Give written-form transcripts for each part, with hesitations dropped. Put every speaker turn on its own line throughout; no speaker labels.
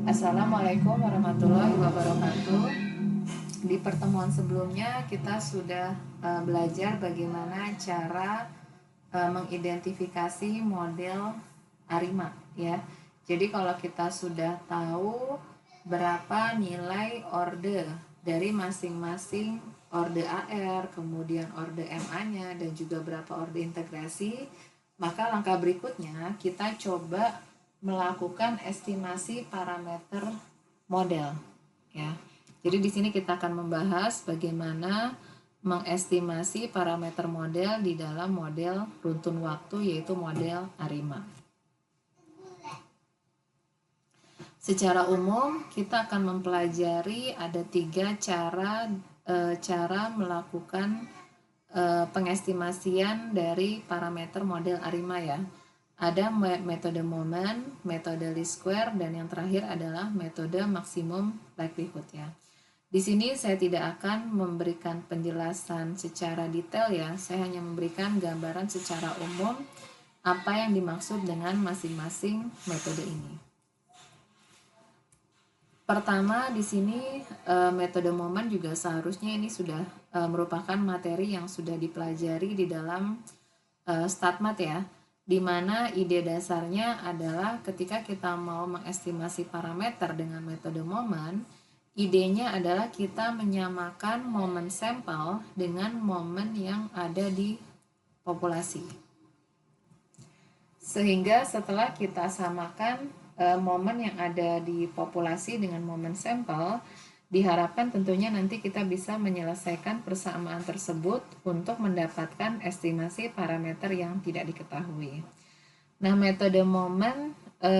Assalamualaikum warahmatullahi wabarakatuh. Di pertemuan sebelumnya kita sudah belajar bagaimana cara mengidentifikasi model ARIMA ya. Jadi kalau kita sudah tahu berapa nilai orde dari masing-masing orde AR, kemudian orde MA-nya dan juga berapa orde integrasi, maka langkah berikutnya kita coba melakukan estimasi parameter model ya. Jadi di sini kita akan membahas bagaimana mengestimasi parameter model di dalam model runtun waktu yaitu model ARIMA. Secara umum kita akan mempelajari ada 3 cara melakukan pengestimasian dari parameter model ARIMA ya. Ada metode momen, metode least square, dan yang terakhir adalah metode maksimum likelihood ya. Di sini saya tidak akan memberikan penjelasan secara detail ya, saya hanya memberikan gambaran secara umum apa yang dimaksud dengan masing-masing metode ini. Pertama di sini metode momen juga seharusnya ini sudah merupakan materi yang sudah dipelajari di dalam StatMat ya, di mana ide dasarnya adalah ketika kita mau mengestimasi parameter dengan metode momen, idenya adalah kita menyamakan momen sampel dengan momen yang ada di populasi. Sehingga setelah kita samakan momen yang ada di populasi dengan momen sampel, diharapkan tentunya nanti kita bisa menyelesaikan persamaan tersebut untuk mendapatkan estimasi parameter yang tidak diketahui. Nah, metode momen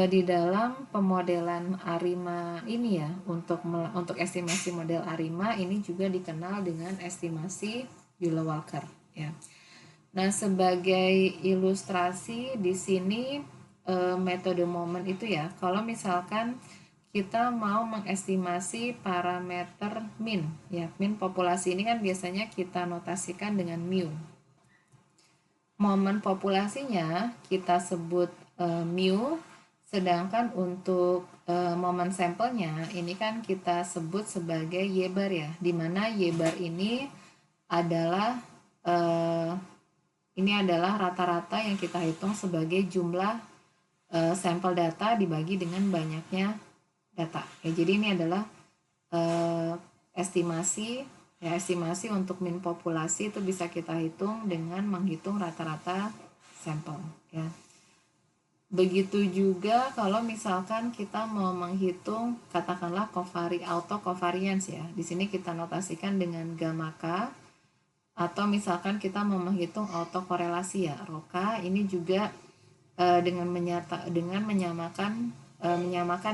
di dalam pemodelan ARIMA ini ya, untuk estimasi model ARIMA ini juga dikenal dengan estimasi Euler-Walker ya. Nah, sebagai ilustrasi di sini metode momen itu ya, kalau misalkan kita mau mengestimasi parameter min ya, min populasi ini kan biasanya kita notasikan dengan mu. Momen populasinya kita sebut mu, sedangkan untuk momen sampelnya ini kan kita sebut sebagai y bar ya, dimana y bar ini adalah rata-rata yang kita hitung sebagai jumlah sampel data dibagi dengan banyaknya data. Ya, jadi ini adalah estimasi untuk min populasi itu bisa kita hitung dengan menghitung rata-rata sampel ya. Begitu juga kalau misalkan kita mau menghitung katakanlah autocovariance ya. Di sini kita notasikan dengan gamma k, atau misalkan kita mau menghitung autokorelasi ya, rho k, ini juga dengan menyamakan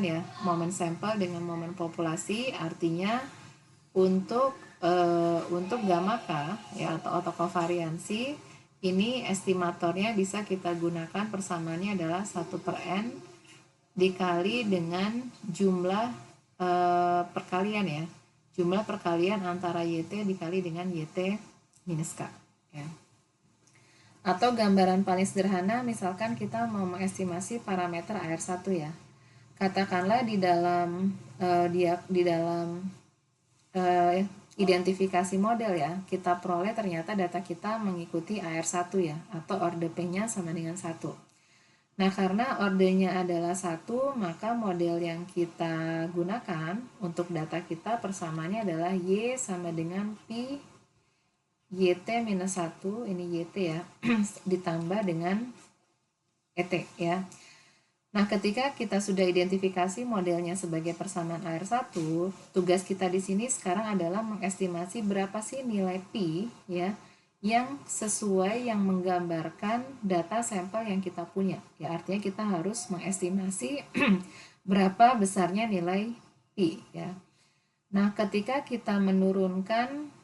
ya momen sampel dengan momen populasi, artinya untuk gamma k ya atau autokovariansi ini estimatornya bisa kita gunakan, persamaannya adalah 1/n dikali dengan jumlah perkalian ya, jumlah perkalian antara YT dikali dengan YT minus K ya. Atau gambaran paling sederhana, misalkan kita mau mengestimasi parameter AR1 ya. Katakanlah di dalam identifikasi model ya, kita peroleh ternyata data kita mengikuti AR1 ya, atau orde P-nya sama dengan 1. Nah, karena ordenya adalah 1, maka model yang kita gunakan untuk data kita persamaannya adalah Y sama dengan Pi YT minus 1, ini YT ya, ditambah dengan ET ya. Nah, ketika kita sudah identifikasi modelnya sebagai persamaan AR1, tugas kita di sini sekarang adalah mengestimasi berapa sih nilai Pi ya, yang sesuai, yang menggambarkan data sampel yang kita punya. Ya, artinya kita harus mengestimasi berapa besarnya nilai Pi ya. Nah, ketika kita menurunkan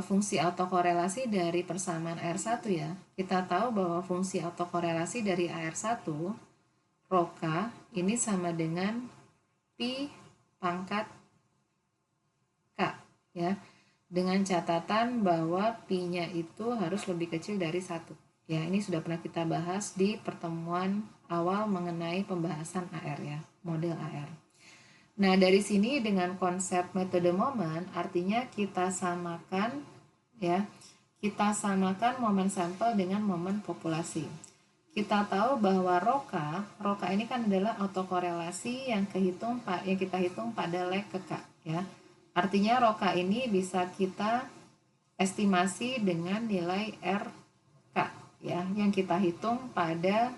fungsi autokorelasi dari persamaan AR1 ya, kita tahu bahwa fungsi autokorelasi dari AR1 rho k ini sama dengan Pi pangkat K ya, dengan catatan bahwa Pi-nya itu harus lebih kecil dari 1 ya. Ini sudah pernah kita bahas di pertemuan awal mengenai pembahasan AR ya, model AR. Nah, dari sini dengan konsep metode momen artinya kita samakan ya, kita samakan momen sampel dengan momen populasi. Kita tahu bahwa roka ini kan adalah autokorelasi yang kita hitung pada leg kekak ya. Artinya roka ini bisa kita estimasi dengan nilai RK ya, yang kita hitung pada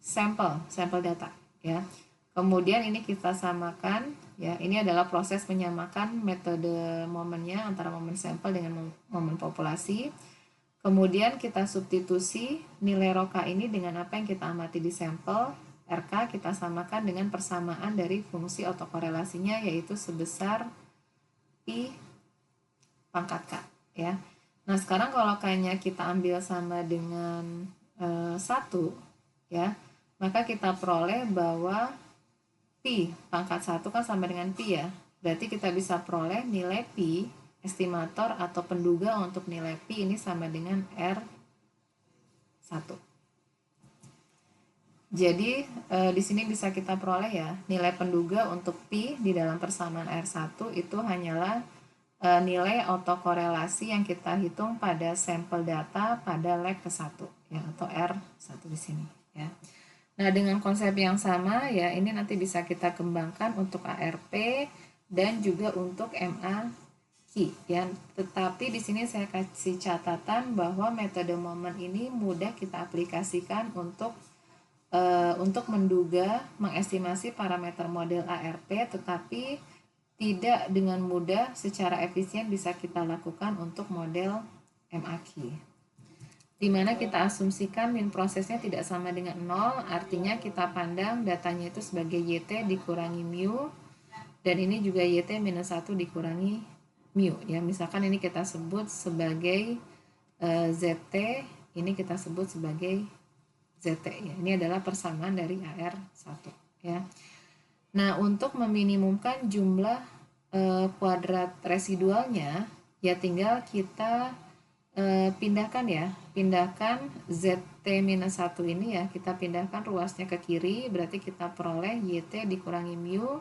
sampel data ya. Kemudian ini kita samakan ya, ini adalah proses menyamakan metode momennya antara momen sampel dengan momen populasi. Kemudian kita substitusi nilai roka ini dengan apa yang kita amati di sampel, RK kita samakan dengan persamaan dari fungsi autokorelasinya yaitu sebesar pi pangkat K ya. Nah, sekarang kalau K-nya kita ambil sama dengan 1 ya, maka kita peroleh bahwa pi pangkat 1 kan sama dengan pi ya. Berarti kita bisa peroleh nilai pi, estimator atau penduga untuk nilai pi ini sama dengan R1. Jadi di sini bisa kita peroleh ya, nilai penduga untuk pi di dalam persamaan R1 itu hanyalah nilai autokorelasi yang kita hitung pada sampel data pada leg ke-1 ya, atau R1 di sini ya. Nah, dengan konsep yang sama ya, ini nanti bisa kita kembangkan untuk ARP dan juga untuk MAQ ya. Tetapi di sini saya kasih catatan bahwa metode momen ini mudah kita aplikasikan untuk menduga, mengestimasi parameter model ARP, tetapi tidak dengan mudah secara efisien bisa kita lakukan untuk model MAQ. Di mana kita asumsikan min prosesnya tidak sama dengan 0, artinya kita pandang datanya itu sebagai YT dikurangi mu, dan ini juga YT minus 1 dikurangi mu. Ya, misalkan ini kita sebut sebagai ZT, ini kita sebut sebagai ZT. Ya. Ini adalah persamaan dari AR1. Ya. Nah, untuk meminimumkan jumlah kuadrat residualnya, ya tinggal kita pindahkan ZT-1 ini ya, kita pindahkan ruasnya ke kiri, berarti kita peroleh YT dikurangi mu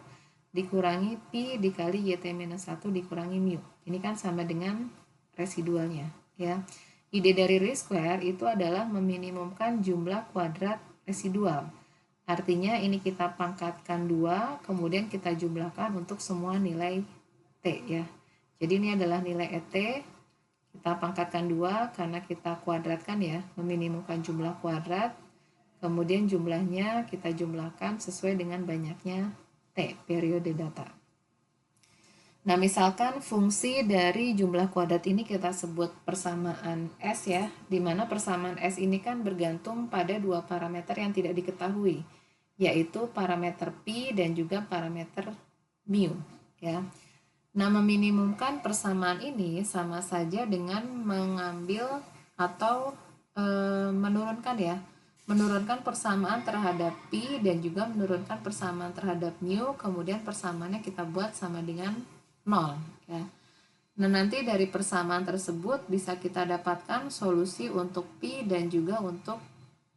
dikurangi pi dikali YT-1 dikurangi mu. Ini kan sama dengan residualnya ya. Ide dari least square itu adalah meminimumkan jumlah kuadrat residual. Artinya ini kita pangkatkan 2, kemudian kita jumlahkan untuk semua nilai T ya. Jadi ini adalah nilai ET, kita pangkatkan 2 karena kita kuadratkan ya, meminimumkan jumlah kuadrat, kemudian jumlahnya kita jumlahkan sesuai dengan banyaknya T, periode data. Nah, misalkan fungsi dari jumlah kuadrat ini kita sebut persamaan S ya, di mana persamaan S ini kan bergantung pada dua parameter yang tidak diketahui, yaitu parameter pi dan juga parameter mu ya. Nah, meminimumkan persamaan ini sama saja dengan mengambil atau menurunkan persamaan terhadap pi dan juga menurunkan persamaan terhadap mu, kemudian persamaannya kita buat sama dengan 0 ya. Nah, nanti dari persamaan tersebut bisa kita dapatkan solusi untuk pi dan juga untuk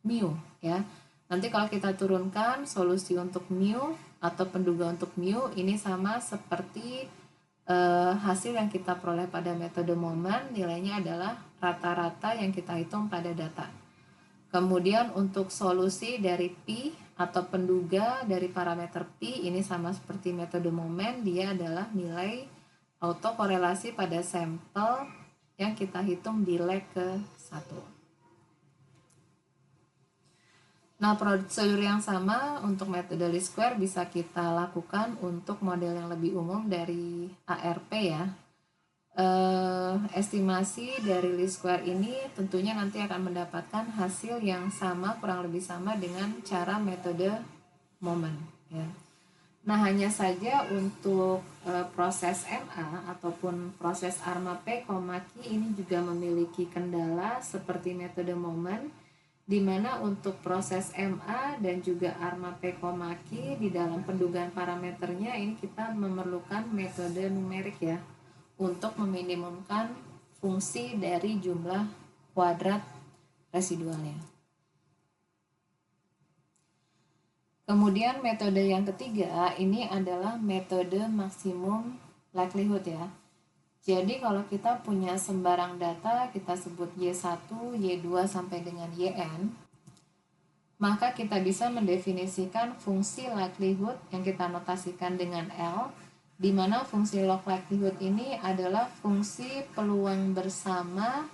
mu ya. Nanti kalau kita turunkan solusi untuk mu atau penduga untuk mu ini sama seperti hasil yang kita peroleh pada metode momen, nilainya adalah rata-rata yang kita hitung pada data. Kemudian untuk solusi dari pi atau penduga dari parameter pi ini sama seperti metode momen, dia adalah nilai autokorelasi pada sampel yang kita hitung di leg ke-1. Nah, prosedur yang sama untuk metode least square bisa kita lakukan untuk model yang lebih umum dari ARP ya. Estimasi dari least square ini tentunya nanti akan mendapatkan hasil yang sama, kurang lebih sama dengan cara metode momen ya. Nah, hanya saja untuk proses MA ataupun proses ARMA P, Q ini juga memiliki kendala seperti metode momen, di mana untuk proses MA dan juga ARMA P, Q di dalam pendugaan parameternya ini kita memerlukan metode numerik ya, untuk meminimumkan fungsi dari jumlah kuadrat residualnya. Kemudian metode yang ketiga ini adalah metode maksimum likelihood ya. Jadi kalau kita punya sembarang data, kita sebut Y1, Y2 sampai dengan YN, maka kita bisa mendefinisikan fungsi likelihood yang kita notasikan dengan L, di mana fungsi log likelihood ini adalah fungsi peluang bersama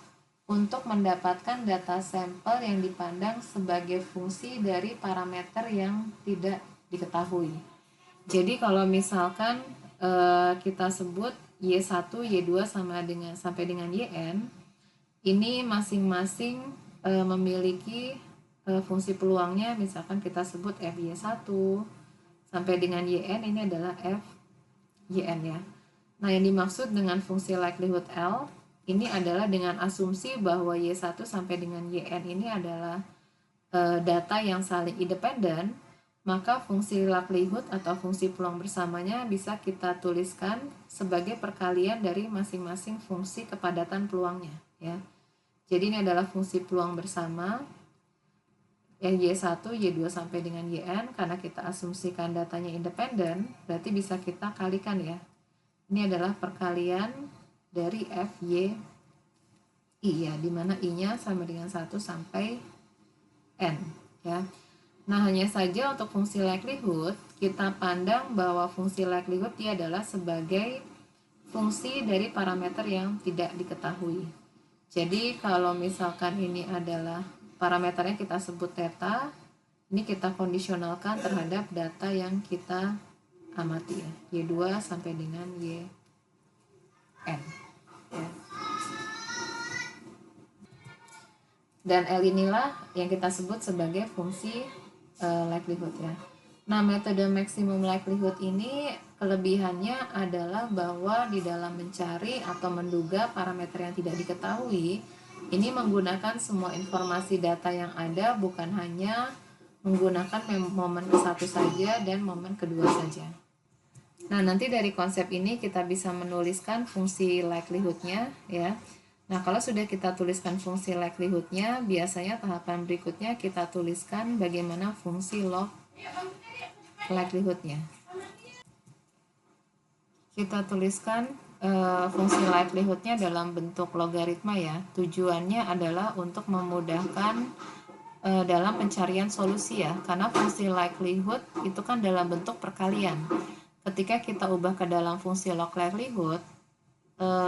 untuk mendapatkan data sampel yang dipandang sebagai fungsi dari parameter yang tidak diketahui. Jadi kalau misalkan kita sebut Y1, Y2 sampai dengan YN, ini masing-masing memiliki fungsi peluangnya, misalkan kita sebut FY1 sampai dengan YN, ini adalah FYN ya. Nah, yang dimaksud dengan fungsi likelihood L ini adalah dengan asumsi bahwa Y1 sampai dengan YN ini adalah data yang saling independen, maka fungsi likelihood atau fungsi peluang bersamanya bisa kita tuliskan sebagai perkalian dari masing-masing fungsi kepadatan peluangnya ya. Jadi ini adalah fungsi peluang bersama Y1, Y2 sampai dengan YN, karena kita asumsikan datanya independen, berarti bisa kita kalikan ya. Ini adalah perkalian dari FY I ya, dimana I-nya sama dengan 1 sampai N ya. Nah, hanya saja untuk fungsi likelihood, kita pandang bahwa fungsi likelihood dia adalah sebagai fungsi dari parameter yang tidak diketahui. Jadi, kalau misalkan ini adalah parameternya kita sebut theta, ini kita kondisionalkan terhadap data yang kita amati ya, Y2 sampai dengan YN. Ya. Dan L inilah yang kita sebut sebagai fungsi likelihood ya. Nah, metode maximum likelihood ini kelebihannya adalah bahwa di dalam mencari atau menduga parameter yang tidak diketahui, ini menggunakan semua informasi data yang ada, bukan hanya menggunakan momen ke-1 saja dan momen kedua saja. Nah, nanti dari konsep ini kita bisa menuliskan fungsi likelihood-nya ya. Nah, kalau sudah kita tuliskan fungsi likelihood-nya, biasanya tahapan berikutnya kita tuliskan bagaimana fungsi log likelihood-nya. Kita tuliskan fungsi likelihood-nya dalam bentuk logaritma ya. Tujuannya adalah untuk memudahkan dalam pencarian solusi ya, karena fungsi likelihood itu kan dalam bentuk perkalian. Ketika kita ubah ke dalam fungsi log likelihood,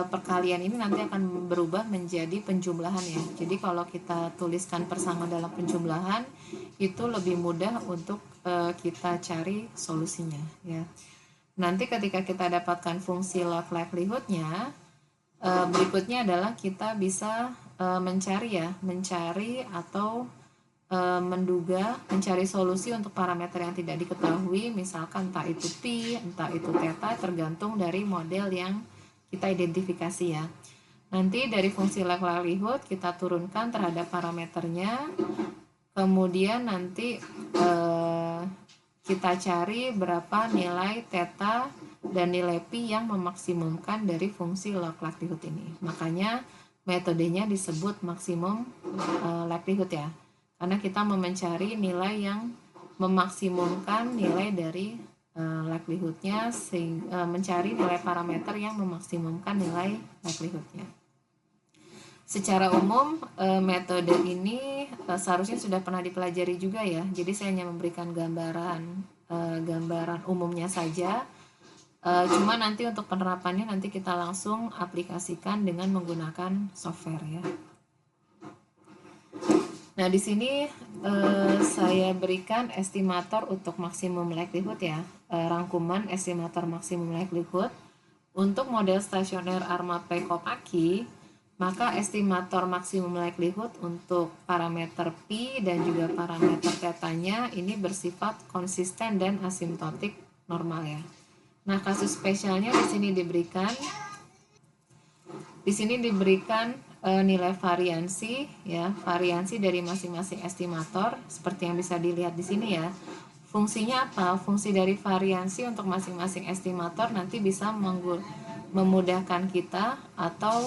perkalian ini nanti akan berubah menjadi penjumlahan ya. Jadi kalau kita tuliskan persama dalam penjumlahan, itu lebih mudah untuk kita cari solusinya ya. Nanti ketika kita dapatkan fungsi log likelihood-nya, berikutnya adalah kita bisa mencari atau menduga, mencari solusi untuk parameter yang tidak diketahui, misalkan entah itu pi, entah itu theta, tergantung dari model yang kita identifikasi ya. Nanti dari fungsi log likelihood kita turunkan terhadap parameternya, kemudian nanti kita cari berapa nilai theta dan nilai pi yang memaksimumkan dari fungsi log likelihood ini. Makanya metodenya disebut maksimum likelihood ya, karena kita mau mencari nilai yang memaksimumkan nilai dari likelihood-nya, mencari nilai parameter yang memaksimumkan nilai likelihood-nya. Secara umum metode ini seharusnya sudah pernah dipelajari juga ya. Jadi saya hanya memberikan gambaran umumnya saja. Cuma nanti untuk penerapannya nanti kita langsung aplikasikan dengan menggunakan software ya. Nah, di sini saya berikan estimator untuk maksimum likelihood ya, rangkuman estimator maksimum likelihood. Untuk model stasioner ARMA Prekopaki, maka estimator maksimum likelihood untuk parameter pi dan juga parameter tetanya ini bersifat konsisten dan asimptotik normal ya. Nah, kasus spesialnya di sini diberikan nilai variansi ya, variansi dari masing-masing estimator seperti yang bisa dilihat di sini ya. Fungsinya apa? Fungsi dari variansi untuk masing-masing estimator nanti bisa memudahkan kita atau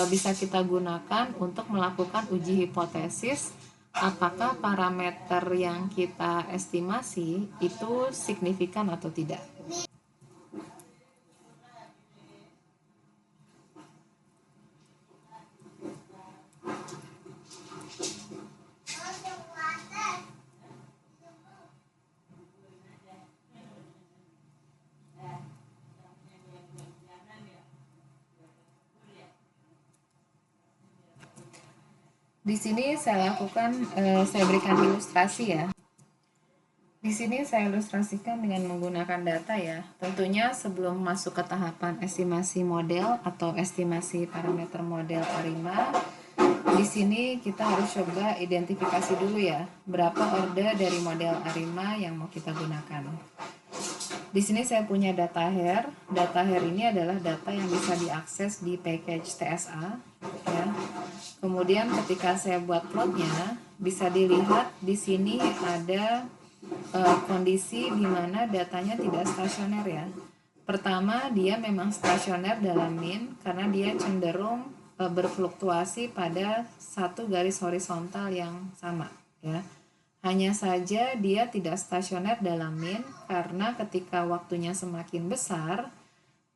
bisa kita gunakan untuk melakukan uji hipotesis apakah parameter yang kita estimasi itu signifikan atau tidak. Di sini saya saya berikan ilustrasi ya. Di sini saya ilustrasikan dengan menggunakan data ya. Tentunya sebelum masuk ke tahapan estimasi model atau estimasi parameter model ARIMA, di sini kita harus coba identifikasi dulu ya, berapa order dari model ARIMA yang mau kita gunakan. Di sini saya punya data hair. Data hair ini adalah data yang bisa diakses di package TSA ya. Kemudian ketika saya buat plotnya, bisa dilihat di sini ada kondisi di mana datanya tidak stasioner ya. Pertama, dia memang stasioner dalam min karena dia cenderung berfluktuasi pada satu garis horizontal yang sama ya. Hanya saja dia tidak stasioner dalam min karena ketika waktunya semakin besar,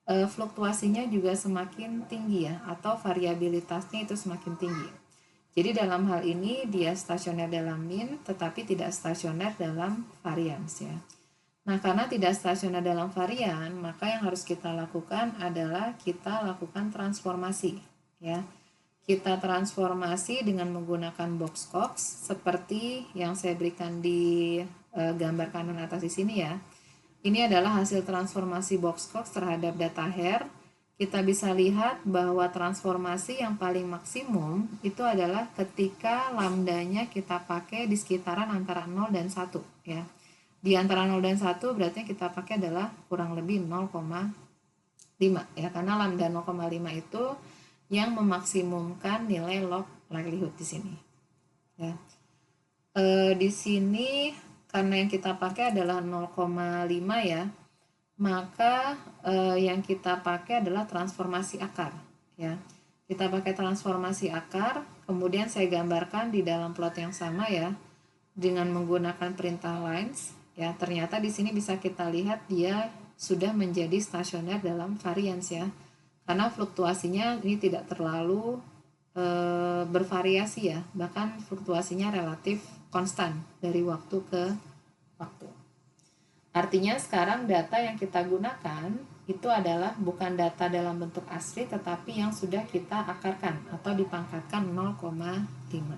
fluktuasinya juga semakin tinggi ya, atau variabilitasnya itu semakin tinggi. Jadi dalam hal ini dia stasioner dalam min tetapi tidak stasioner dalam varians ya. Nah, karena tidak stasioner dalam varian, maka yang harus kita lakukan adalah kita lakukan transformasi ya. Kita transformasi dengan menggunakan box Cox seperti yang saya berikan di gambar kanan atas di sini ya. Ini adalah hasil transformasi box Cox terhadap data hair. Kita bisa lihat bahwa transformasi yang paling maksimum itu adalah ketika lambdanya kita pakai di sekitaran antara 0 dan 1 ya. Di antara 0 dan 1 berarti kita pakai adalah kurang lebih 0,5 ya, karena lambda 0,5 itu yang memaksimumkan nilai log likelihood di sini ya. Di sini karena yang kita pakai adalah 0,5 ya, maka yang kita pakai adalah transformasi akar ya. Kita pakai transformasi akar, kemudian saya gambarkan di dalam plot yang sama ya dengan menggunakan perintah lines ya. Ternyata di sini bisa kita lihat dia sudah menjadi stasioner dalam variance ya, karena fluktuasinya ini tidak terlalu bervariasi ya, bahkan fluktuasinya relatif konstan dari waktu ke waktu. Artinya sekarang data yang kita gunakan itu adalah bukan data dalam bentuk asli tetapi yang sudah kita akarkan atau dipangkatkan 0,5.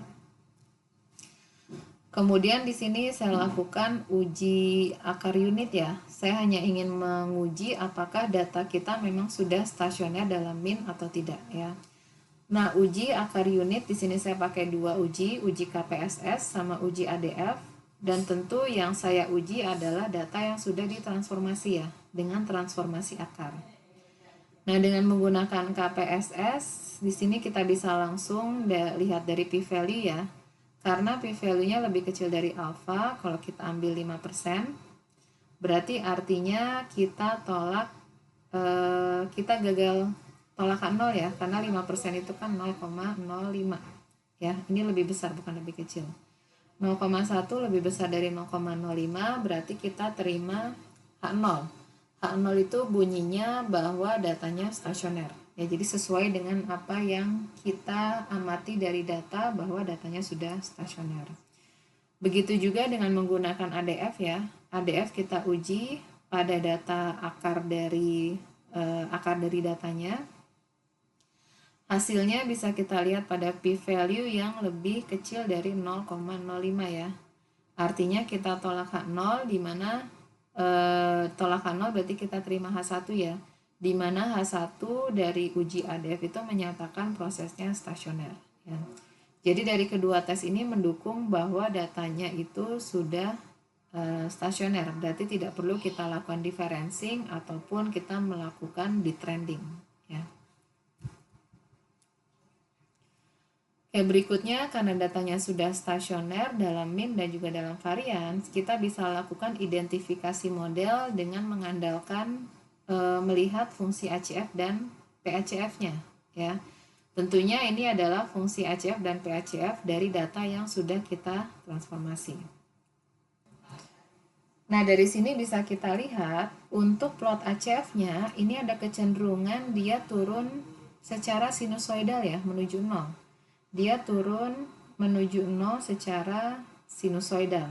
Kemudian di sini saya lakukan uji akar unit ya. Saya hanya ingin menguji apakah data kita memang sudah stasioner dalam min atau tidak ya. Nah, uji akar unit di sini saya pakai dua uji KPSS sama uji ADF. Dan tentu yang saya uji adalah data yang sudah ditransformasi ya, dengan transformasi akar. Nah, dengan menggunakan KPSS, di sini kita bisa langsung lihat dari p-value ya. Karena p-value-nya lebih kecil dari alpha, kalau kita ambil 5%, berarti artinya kita kita gagal tolakan 0 ya, karena 5% itu kan 0,05 ya. Ini lebih besar bukan lebih kecil. 0,1 lebih besar dari 0,05 berarti kita terima H0. H0 itu bunyinya bahwa datanya stasioner. Ya, jadi sesuai dengan apa yang kita amati dari data bahwa datanya sudah stasioner. Begitu juga dengan menggunakan ADF ya. ADF kita uji pada data akar dari datanya. Hasilnya bisa kita lihat pada p-value yang lebih kecil dari 0,05 ya. Artinya kita tolak H0 di mana tolak H0 berarti kita terima H1 ya. Di mana H1 dari uji ADF itu menyatakan prosesnya stasioner ya. Jadi dari kedua tes ini mendukung bahwa datanya itu sudah stasioner, berarti tidak perlu kita lakukan differencing ataupun kita melakukan detrending ya. Oke, berikutnya karena datanya sudah stasioner dalam min dan juga dalam varians, kita bisa lakukan identifikasi model dengan mengandalkan melihat fungsi ACF dan PACF-nya ya. Tentunya ini adalah fungsi ACF dan PACF dari data yang sudah kita transformasi. Nah, dari sini bisa kita lihat untuk plot ACF-nya ini ada kecenderungan dia turun secara sinusoidal ya, menuju 0. Dia turun menuju 0 secara sinusoidal.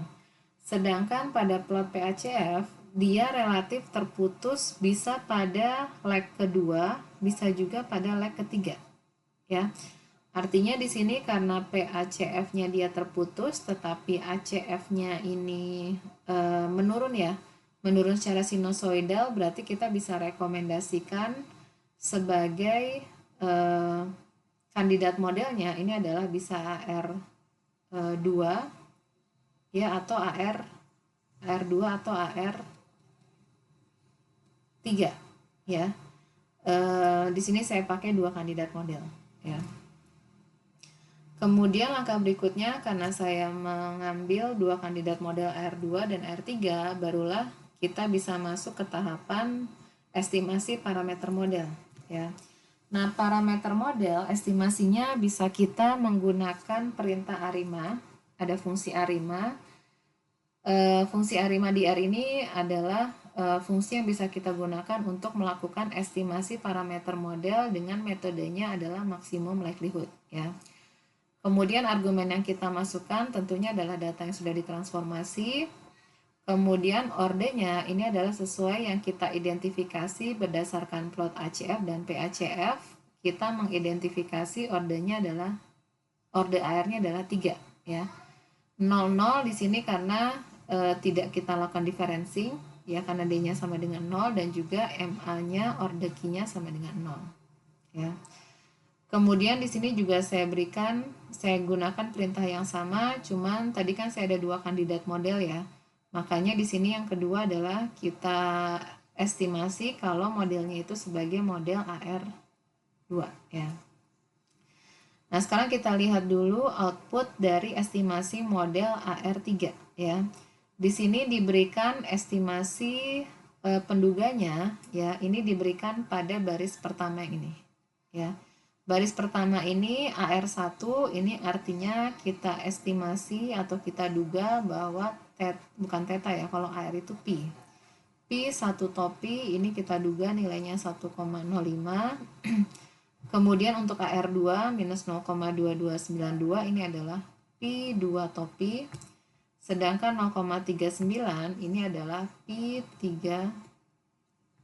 Sedangkan pada plot PACF, dia relatif terputus bisa pada leg kedua, bisa juga pada leg ketiga. Ya. Artinya di sini karena PACF-nya dia terputus, tetapi ACF-nya ini menurun ya, menurun secara sinusoidal, berarti kita bisa rekomendasikan sebagai kandidat modelnya ini adalah bisa AR2 ya, atau AR2 atau AR3 ya. Di sini saya pakai dua kandidat model ya. Kemudian langkah berikutnya, karena saya mengambil dua kandidat model AR2 dan AR3, barulah kita bisa masuk ke tahapan estimasi parameter model ya. Nah, parameter model estimasinya bisa kita menggunakan perintah ARIMA. Ada fungsi ARIMA. Fungsi ARIMA di R ini adalah fungsi yang bisa kita gunakan untuk melakukan estimasi parameter model dengan metodenya adalah maksimum likelihood ya. Kemudian argumen yang kita masukkan tentunya adalah data yang sudah ditransformasi. Kemudian ordernya ini adalah sesuai yang kita identifikasi berdasarkan plot ACF dan PACF. Kita mengidentifikasi ordernya adalah order AR-nya adalah 3 ya. 00 di sini karena tidak kita lakukan differencing ya, karena D-nya sama dengan 0 dan juga MA-nya order key-nya sama dengan 0 ya. Kemudian di sini juga saya gunakan perintah yang sama, cuman tadi kan saya ada dua kandidat model ya. Makanya di sini yang kedua adalah kita estimasi kalau modelnya itu sebagai model AR2 ya. Nah, sekarang kita lihat dulu output dari estimasi model AR3 ya. Di sini diberikan estimasi penduganya ya, ini diberikan pada baris pertama ini ya. Baris pertama ini AR1, ini artinya kita estimasi atau kita duga bahwa bukan theta ya, kalau AR itu pi. Pi 1 topi ini kita duga nilainya 1,05. Kemudian untuk AR2 minus 0,2292 ini adalah pi 2 topi. Sedangkan 0,39 ini adalah pi 3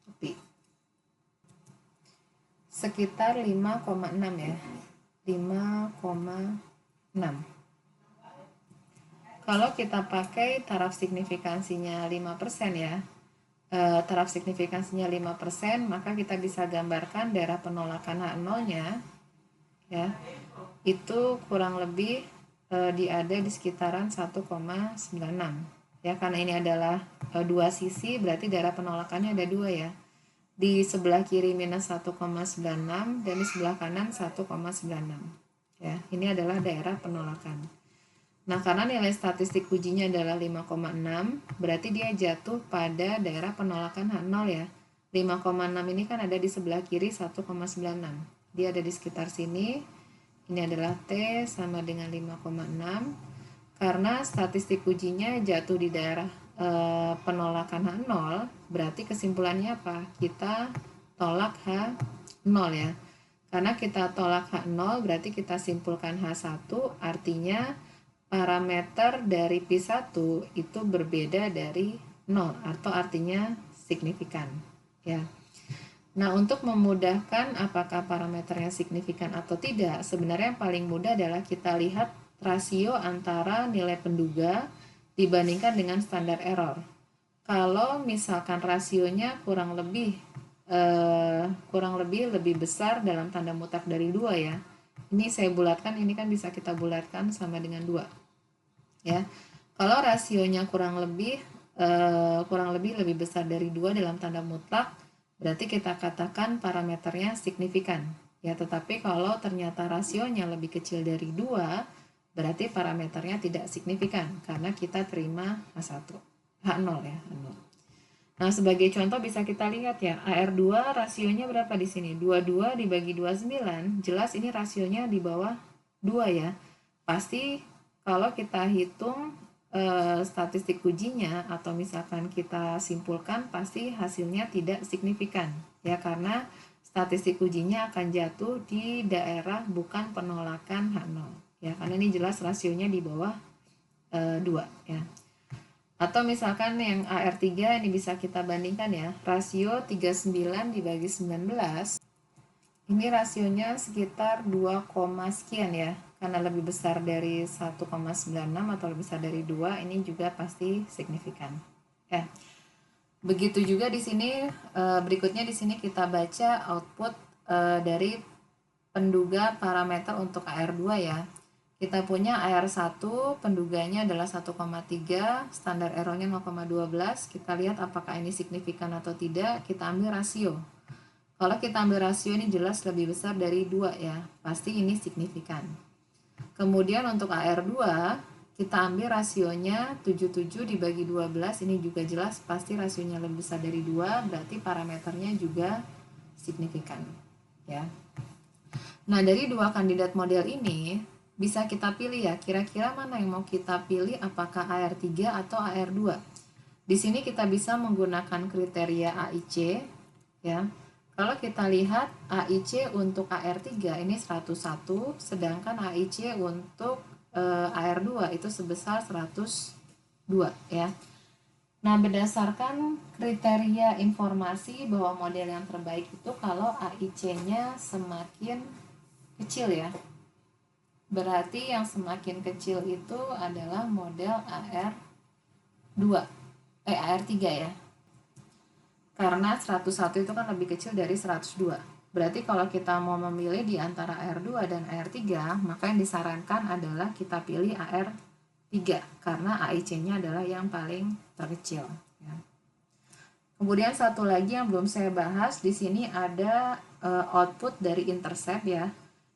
topi. Sekitar 5,6 ya, 5,6. Kalau kita pakai taraf signifikansinya 5% ya, taraf signifikansinya 5%, maka kita bisa gambarkan daerah penolakan H0-nya ya, itu kurang lebih ada di sekitaran 1,96 ya, karena ini adalah dua sisi, berarti daerah penolakannya ada dua ya. Di sebelah kiri minus 1,96 dan di sebelah kanan 1,96 ya. Ini adalah daerah penolakan. Nah, karena nilai statistik ujinya adalah 5,6, berarti dia jatuh pada daerah penolakan H0 ya. 5,6 ini kan ada di sebelah kiri 1,96. Dia ada di sekitar sini. Ini adalah T sama dengan 5,6. Karena statistik ujinya jatuh di daerah penolakan H0, berarti kesimpulannya apa? Kita tolak H0 ya. Karena kita tolak H0 berarti kita simpulkan H1, artinya parameter dari P1 itu berbeda dari 0 atau artinya signifikan ya. Nah, untuk memudahkan apakah parameternya signifikan atau tidak, sebenarnya yang paling mudah adalah kita lihat rasio antara nilai penduga dibandingkan dengan standar error. Kalau misalkan rasionya kurang lebih lebih besar dalam tanda mutlak dari 2 ya. Ini saya bulatkan, ini kan bisa kita bulatkan sama dengan 2. Ya. Kalau rasionya kurang lebih lebih besar dari 2 dalam tanda mutlak, berarti kita katakan parameternya signifikan. Ya, tetapi kalau ternyata rasionya lebih kecil dari 2, berarti parameternya tidak signifikan karena kita terima H1, H0 ya, H0. Nah, sebagai contoh bisa kita lihat ya, AR2 rasionya berapa di sini? 22 dibagi 29, jelas ini rasionya di bawah 2 ya. Pasti kalau kita hitung statistik ujinya atau misalkan kita simpulkan, pasti hasilnya tidak signifikan ya, karena statistik ujinya akan jatuh di daerah bukan penolakan H0 ya, karena ini jelas rasionya di bawah 2 ya. Atau misalkan yang AR3 ini bisa kita bandingkan ya, rasio 39 dibagi 19, ini rasionya sekitar 2, sekian ya, karena lebih besar dari 1,96 atau lebih besar dari 2, ini juga pasti signifikan. Ya. Begitu juga di sini, berikutnya di sini kita baca output dari penduga parameter untuk AR2 ya. Kita punya AR1, penduganya adalah 1,3, standar errornya 0,12. Kita lihat apakah ini signifikan atau tidak, kita ambil rasio. Kalau kita ambil rasio ini jelas lebih besar dari 2 ya, pasti ini signifikan. Kemudian untuk AR2, kita ambil rasionya 77 dibagi 12, ini juga jelas pasti rasionya lebih besar dari 2, berarti parameternya juga signifikan ya. Nah, dari dua kandidat model ini, bisa kita pilih ya, kira-kira mana yang mau kita pilih, apakah AR3 atau AR2. Di sini kita bisa menggunakan kriteria AIC, ya. Kalau kita lihat AIC untuk AR3 ini 101, sedangkan AIC untuk AR2 itu sebesar 102, ya. Nah, berdasarkan kriteria informasi bahwa model yang terbaik itu kalau AIC-nya semakin kecil ya. Berarti yang semakin kecil itu adalah model AR2, AR3 ya. Karena 101 itu kan lebih kecil dari 102. Berarti kalau kita mau memilih di antara AR2 dan AR3, maka yang disarankan adalah kita pilih AR3 karena AIC-nya adalah yang paling terkecil ya. Kemudian satu lagi yang belum saya bahas, di sini ada output dari intercept ya.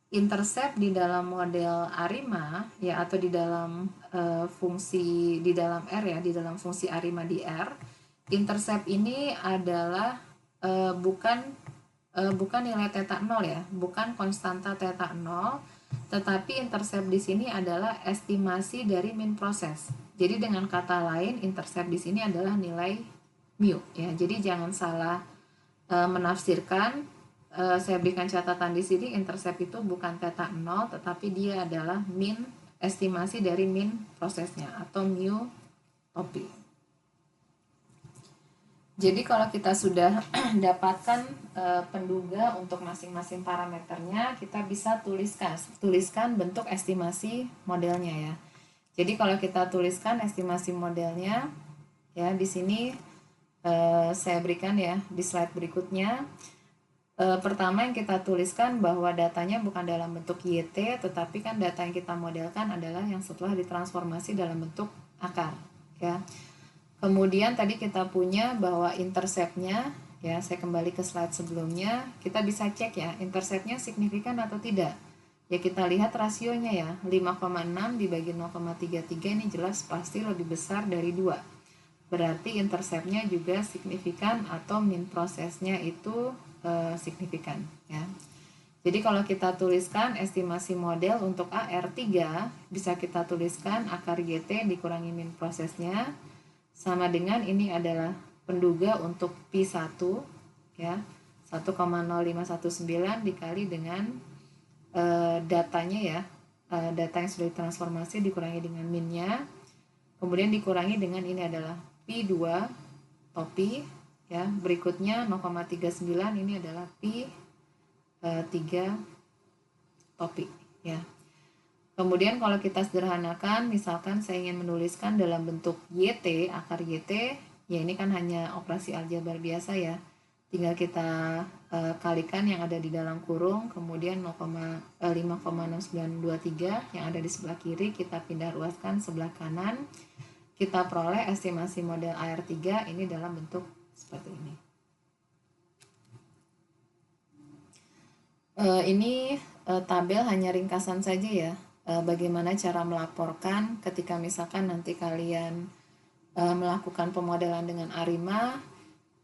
Intercept di dalam model ARIMA ya, atau di dalam fungsi di dalam R ya, di dalam fungsi ARIMA di R, intercept ini adalah bukan nilai theta 0 ya, bukan konstanta theta 0, tetapi intercept di sini adalah estimasi dari min proses. Jadi dengan kata lain, intercept di sini adalah nilai mu ya. Jadi jangan salah menafsirkan. Saya berikan catatan di sini, intercept itu bukan theta 0, tetapi dia adalah min, estimasi dari min prosesnya atau mu topi. Jadi kalau kita sudah dapatkan penduga untuk masing-masing parameternya, kita bisa tuliskan bentuk estimasi modelnya ya. Jadi kalau kita tuliskan estimasi modelnya ya, di sini saya berikan ya di slide berikutnya. Pertama yang kita tuliskan bahwa datanya bukan dalam bentuk YT, tetapi kan data yang kita modelkan adalah yang setelah ditransformasi dalam bentuk akar ya. Kemudian tadi kita punya bahwa interceptnya ya, saya kembali ke slide sebelumnya, kita bisa cek ya interceptnya signifikan atau tidak ya. Kita lihat rasionya ya, 5,6 dibagi 0,33 ini jelas pasti lebih besar dari 2, berarti interceptnya juga signifikan atau min prosesnya itu signifikan ya. Jadi kalau kita tuliskan estimasi model untuk AR3, bisa kita tuliskan akar YT dikurangi min prosesnya sama dengan ini adalah penduga untuk P1 ya, 1,0519 dikali dengan datanya ya, data yang sudah ditransformasi dikurangi dengan minnya, kemudian dikurangi dengan ini adalah P2 topi ya, berikutnya 0,39 ini adalah P3 topi ya. Kemudian kalau kita sederhanakan, misalkan saya ingin menuliskan dalam bentuk YT, akar YT, ya ini kan hanya operasi aljabar biasa ya. Tinggal kita kalikan yang ada di dalam kurung, kemudian 5,6923 yang ada di sebelah kiri kita pindah ruaskan sebelah kanan. Kita peroleh estimasi model AR3 ini dalam bentuk seperti ini. Ini tabel hanya ringkasan saja ya, bagaimana cara melaporkan ketika misalkan nanti kalian melakukan pemodelan dengan ARIMA.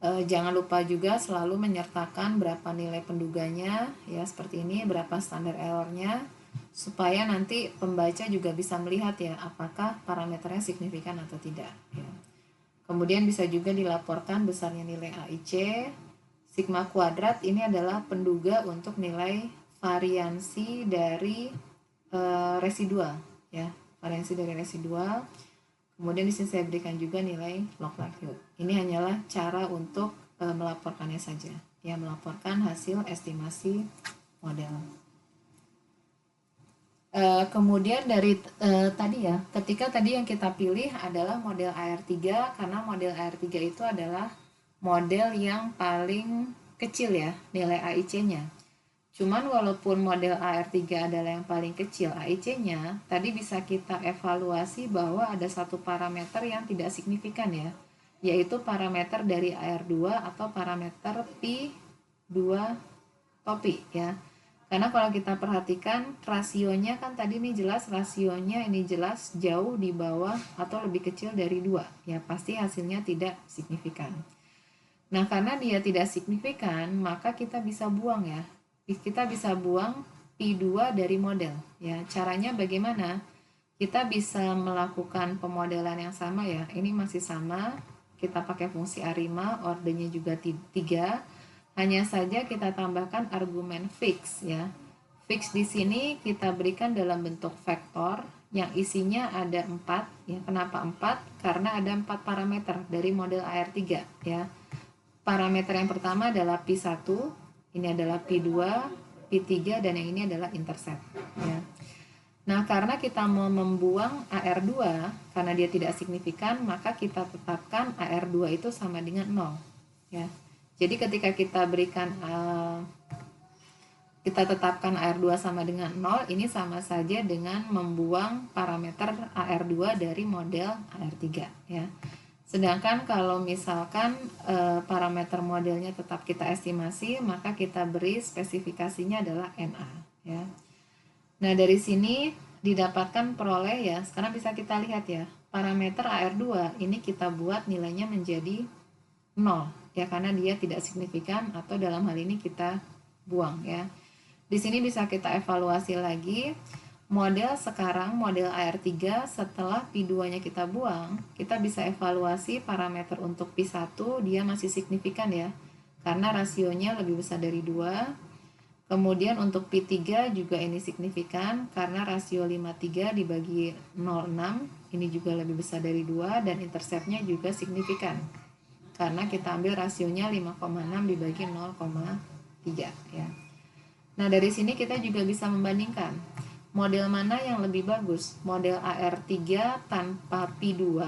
Jangan lupa juga selalu menyertakan berapa nilai penduganya ya, seperti ini, berapa standar errornya, supaya nanti pembaca juga bisa melihat ya apakah parameternya signifikan atau tidak ya. Kemudian bisa juga dilaporkan besarnya nilai AIC. Sigma kuadrat ini adalah penduga untuk nilai variansi dari residual ya, variansi dari residual. Kemudian di sini saya berikan juga nilai log likelihood. Ini hanyalah cara untuk melaporkannya saja, ya, melaporkan hasil estimasi model. Kemudian dari tadi ya, ketika tadi yang kita pilih adalah model AR3, karena model AR3 itu adalah model yang paling kecil ya nilai AIC-nya. Cuman walaupun model AR3 adalah yang paling kecil AIC-nya, tadi bisa kita evaluasi bahwa ada satu parameter yang tidak signifikan ya, yaitu parameter dari AR2 atau parameter P2 topi ya. Karena kalau kita perhatikan rasionya kan tadi ini jelas rasionya ini jelas jauh di bawah atau lebih kecil dari 2 ya, pasti hasilnya tidak signifikan. Nah, karena dia tidak signifikan, maka kita bisa buang ya. Kita bisa buang P2 dari model ya. Caranya bagaimana? Kita bisa melakukan pemodelan yang sama ya. Ini masih sama. Kita pakai fungsi ARIMA, ordernya juga 3. Hanya saja kita tambahkan argumen fix ya. Fix di sini kita berikan dalam bentuk vektor yang isinya ada 4 ya. Kenapa 4? Karena ada 4 parameter dari model AR3 ya. Parameter yang pertama adalah P1, ini adalah P2, P3, dan yang ini adalah intercept ya. Nah, karena kita mau membuang AR2 karena dia tidak signifikan, maka kita tetapkan AR2 itu sama dengan 0 ya. Jadi ketika kita berikan kita tetapkan AR2 sama dengan 0, ini sama saja dengan membuang parameter AR2 dari model AR3 ya. Sedangkan kalau misalkan parameter modelnya tetap kita estimasi, maka kita beri spesifikasinya adalah NA ya. Nah, dari sini didapatkan peroleh ya. Sekarang bisa kita lihat ya, parameter AR2 ini kita buat nilainya menjadi 0 ya, karena dia tidak signifikan atau dalam hal ini kita buang ya. Di sini bisa kita evaluasi lagi model sekarang, model AR3 setelah P2-nya kita buang, kita bisa evaluasi parameter untuk P1 dia masih signifikan ya, karena rasionya lebih besar dari 2. Kemudian untuk P3 juga ini signifikan karena rasio 53 dibagi 0,6 ini juga lebih besar dari 2, dan interceptnya juga signifikan karena kita ambil rasionya 5,6 dibagi 0,3 ya. Nah, dari sini kita juga bisa membandingkan model mana yang lebih bagus, model AR3 tanpa P2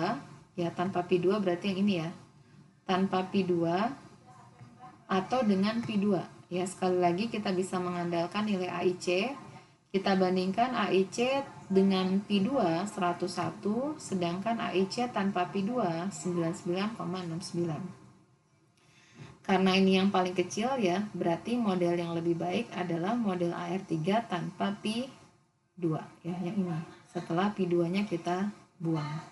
ya, tanpa P2 berarti yang ini ya, tanpa P2 atau dengan P2 ya. Sekali lagi kita bisa mengandalkan nilai AIC, kita bandingkan AIC dengan P2 101, sedangkan AIC tanpa P2 99,69. Karena ini yang paling kecil ya, berarti model yang lebih baik adalah model AR3 tanpa P2 ya, yang ini setelah P2 nya kita buang.